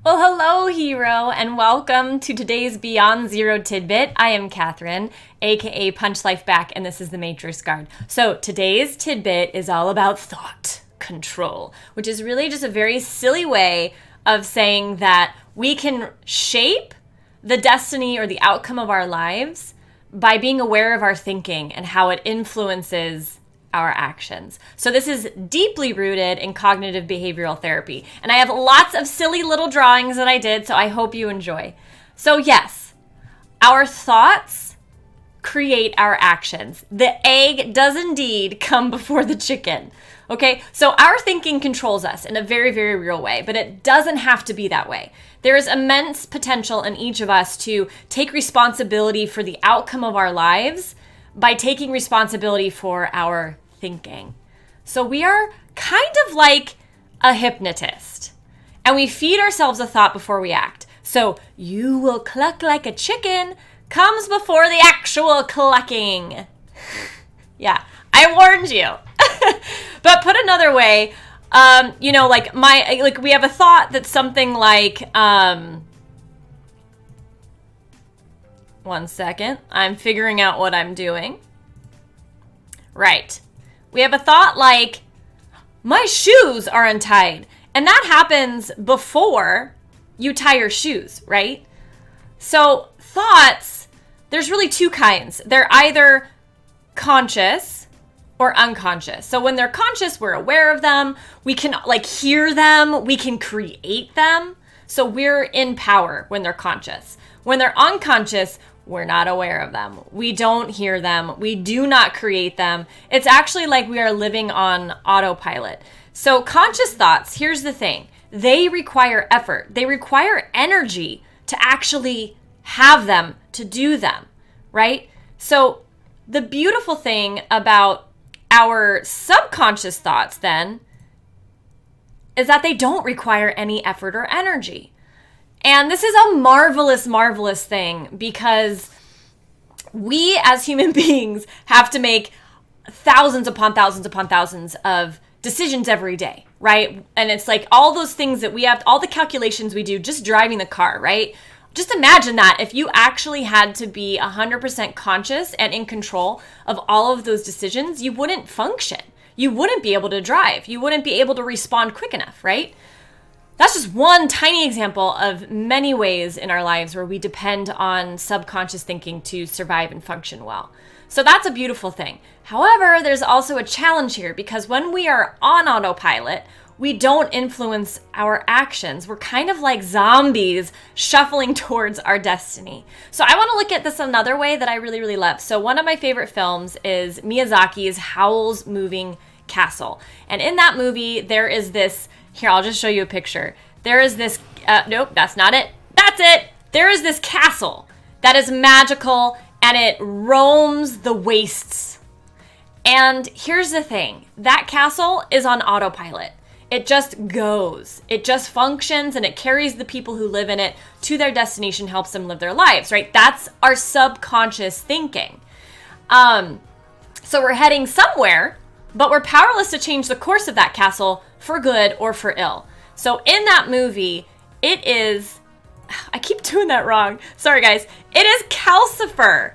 Well, hello, hero, and welcome to today's Beyond Zero tidbit. I am Catherine, aka Punch Life Back, and this is the Matrix Guard. So, today's tidbit is all about thought control, which is really just a very silly way of saying that we can shape the destiny or the outcome of our lives by being aware of our thinking and how it influences our actions. So this is deeply rooted in cognitive behavioral therapy. And I have lots of silly little drawings that I did, so I hope you enjoy. So yes, our thoughts create our actions. The egg does indeed come before the chicken. Okay, so our thinking controls us in a very, very real way, but it doesn't have to be that way. There is immense potential in each of us to take responsibility for the outcome of our lives by taking responsibility for our thinking. So we are kind of like a hypnotist, and we feed ourselves a thought before we act. So you will cluck like a chicken comes before the actual clucking. Yeah, I warned you. But put another way, we have a thought that's something like, one second. I'm figuring out what I'm doing. Right. We have a thought like, my shoes are untied. And that happens before you tie your shoes, right? So thoughts, there's really two kinds. They're either conscious or unconscious. So when they're conscious, we're aware of them. We can hear them. We can create them. So we're in power when they're conscious. When they're unconscious, we're not aware of them. We don't hear them. We do not create them. It's actually like we are living on autopilot. So conscious thoughts, here's the thing. They require effort. They require energy to actually have them, to do them, right? So the beautiful thing about our subconscious thoughts then is that they don't require any effort or energy. And this is a marvelous, marvelous thing because we as human beings have to make thousands upon thousands upon thousands of decisions every day, right? And it's like all those things that we have, all the calculations we do just driving the car, right? Just imagine that if you actually had to be 100% conscious and in control of all of those decisions, you wouldn't function. You wouldn't be able to drive. You wouldn't be able to respond quick enough, right? That's just one tiny example of many ways in our lives where we depend on subconscious thinking to survive and function well. So that's a beautiful thing. However, there's also a challenge here because when we are on autopilot, we don't influence our actions. We're kind of like zombies shuffling towards our destiny. So I want to look at this another way that I really, really love. So one of my favorite films is Miyazaki's Howl's Moving Castle. And in that movie, there is this, here, I'll just show you a picture. There is this, nope, that's not it. That's it. There is this castle that is magical and it roams the wastes. And here's the thing. That castle is on autopilot. It just goes. It just functions and it carries the people who live in it to their destination, helps them live their lives, right? That's our subconscious thinking. So we're heading somewhere, but we're powerless to change the course of that castle for good or for ill. So in that movie, it is, I keep doing that wrong. Sorry guys. It is Calcifer,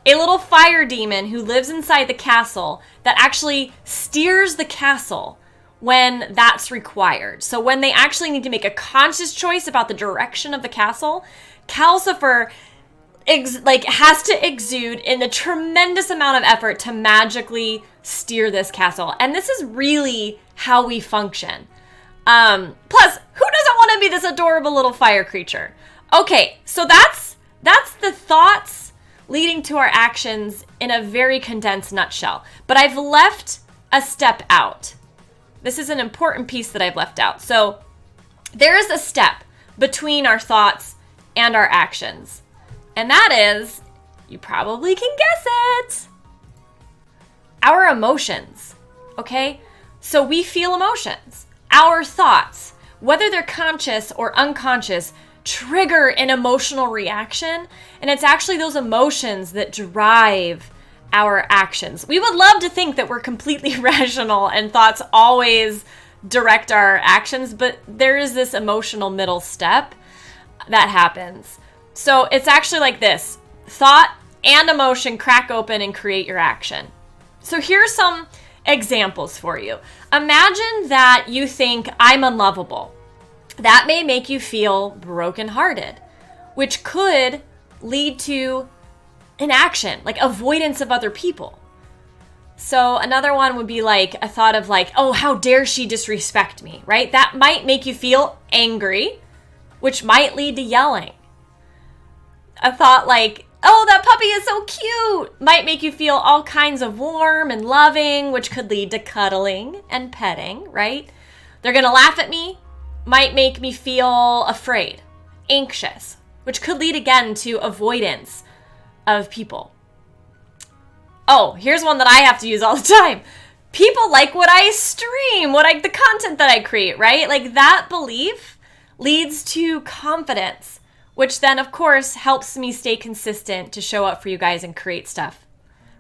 a little fire demon who lives inside the castle that actually steers the castle when that's required. So when they actually need to make a conscious choice about the direction of the castle, Calcifer has to exude in a tremendous amount of effort to magically steer this castle. And this is really how we function. Plus, who doesn't want to be this adorable little fire creature? Okay, so that's the thoughts leading to our actions in a very condensed nutshell. But I've left a step out. This is an important piece that I've left out. So there is a step between our thoughts and our actions. And that is, you probably can guess it, our emotions, okay? So we feel emotions. Our thoughts, whether they're conscious or unconscious, trigger an emotional reaction. And it's actually those emotions that drive our actions. We would love to think that we're completely rational and thoughts always direct our actions, but there is this emotional middle step that happens. So it's actually like this: thought and emotion crack open and create your action. So here's some examples for you. Imagine that you think, I'm unlovable. That may make you feel brokenhearted, which could lead to an action, like avoidance of other people. So another one would be like a thought of like, oh, how dare she disrespect me, right? That might make you feel angry, which might lead to yelling. A thought like, oh, that puppy is so cute, might make you feel all kinds of warm and loving, which could lead to cuddling and petting, right? They're gonna laugh at me, might make me feel afraid, anxious, which could lead again to avoidance of people. Oh, here's one that I have to use all the time. People like what I stream, the content that I create, right? Like that belief leads to confidence, which then of course helps me stay consistent to show up for you guys and create stuff,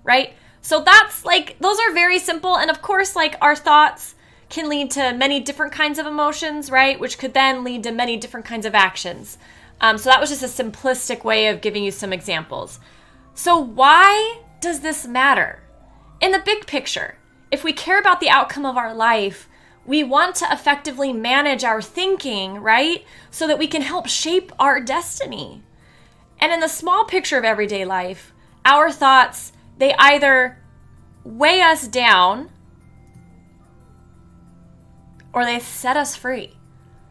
right? So that's like, those are very simple. And of course, like our thoughts can lead to many different kinds of emotions, right? Which could then lead to many different kinds of actions. So that was just a simplistic way of giving you some examples. So why does this matter? In the big picture, if we care about the outcome of our life, we want to effectively manage our thinking, right? So that we can help shape our destiny. And in the small picture of everyday life, our thoughts, they either weigh us down or they set us free,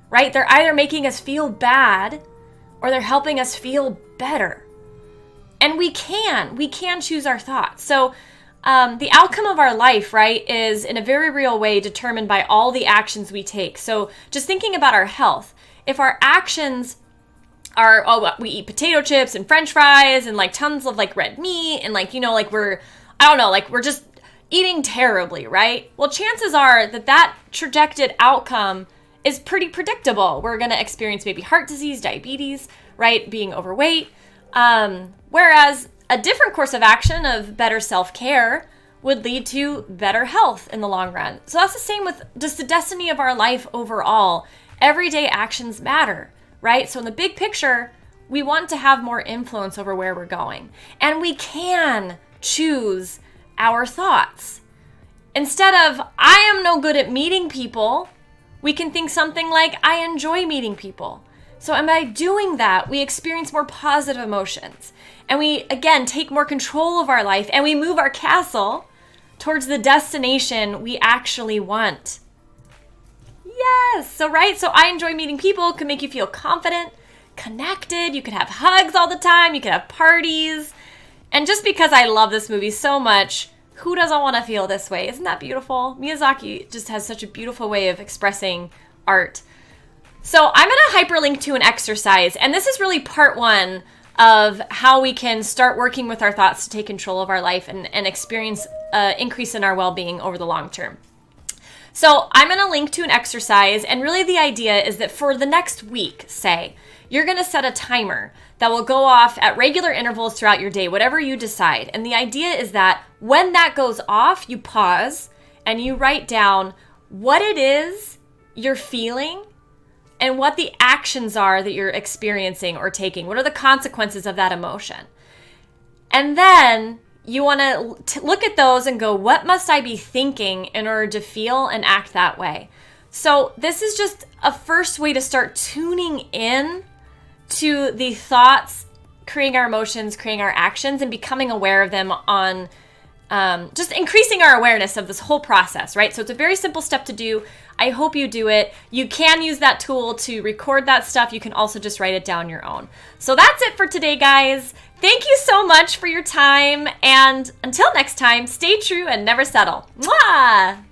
right? They're either making us feel bad or they're helping us feel better. And we can choose our thoughts. So the outcome of our life, right, is in a very real way determined by all the actions we take. So just thinking about our health, if our actions are, oh, we eat potato chips and French fries and like tons of like red meat and like, you know, like we're just eating terribly, right? Well, chances are that trajected outcome is pretty predictable. We're going to experience maybe heart disease, diabetes, right? Being overweight. Whereas a different course of action of better self-care would lead to better health in the long run. So that's the same with just the destiny of our life overall. Everyday actions matter, right? So in the big picture, we want to have more influence over where we're going. And we can choose our thoughts. Instead of, I am no good at meeting people, we can think something like, I enjoy meeting people. So and by doing that, we experience more positive emotions. And we, again, take more control of our life and we move our castle towards the destination we actually want. Yes. So, right. So I enjoy meeting people. It can make you feel confident, connected. You could have hugs all the time. You could have parties. And just because I love this movie so much, who doesn't want to feel this way? Isn't that beautiful? Miyazaki just has such a beautiful way of expressing art. So I'm going to hyperlink to an exercise, and this is really part one of how we can start working with our thoughts to take control of our life and experience increase in our well-being over the long term. So I'm going to link to an exercise, and really the idea is that for the next week, say, you're going to set a timer that will go off at regular intervals throughout your day, whatever you decide. And the idea is that when that goes off, you pause and you write down what it is you're feeling and what the actions are that you're experiencing or taking. What are the consequences of that emotion? And then you want to look at those and go, what must I be thinking in order to feel and act that way? So this is just a first way to start tuning in to the thoughts, creating our emotions, creating our actions, and becoming aware of them on just increasing our awareness of this whole process, right? So it's a very simple step to do. I hope you do it. You can use that tool to record that stuff. You can also just write it down your own. So that's it for today, guys. Thank you so much for your time. And until next time, stay true and never settle. Mwah!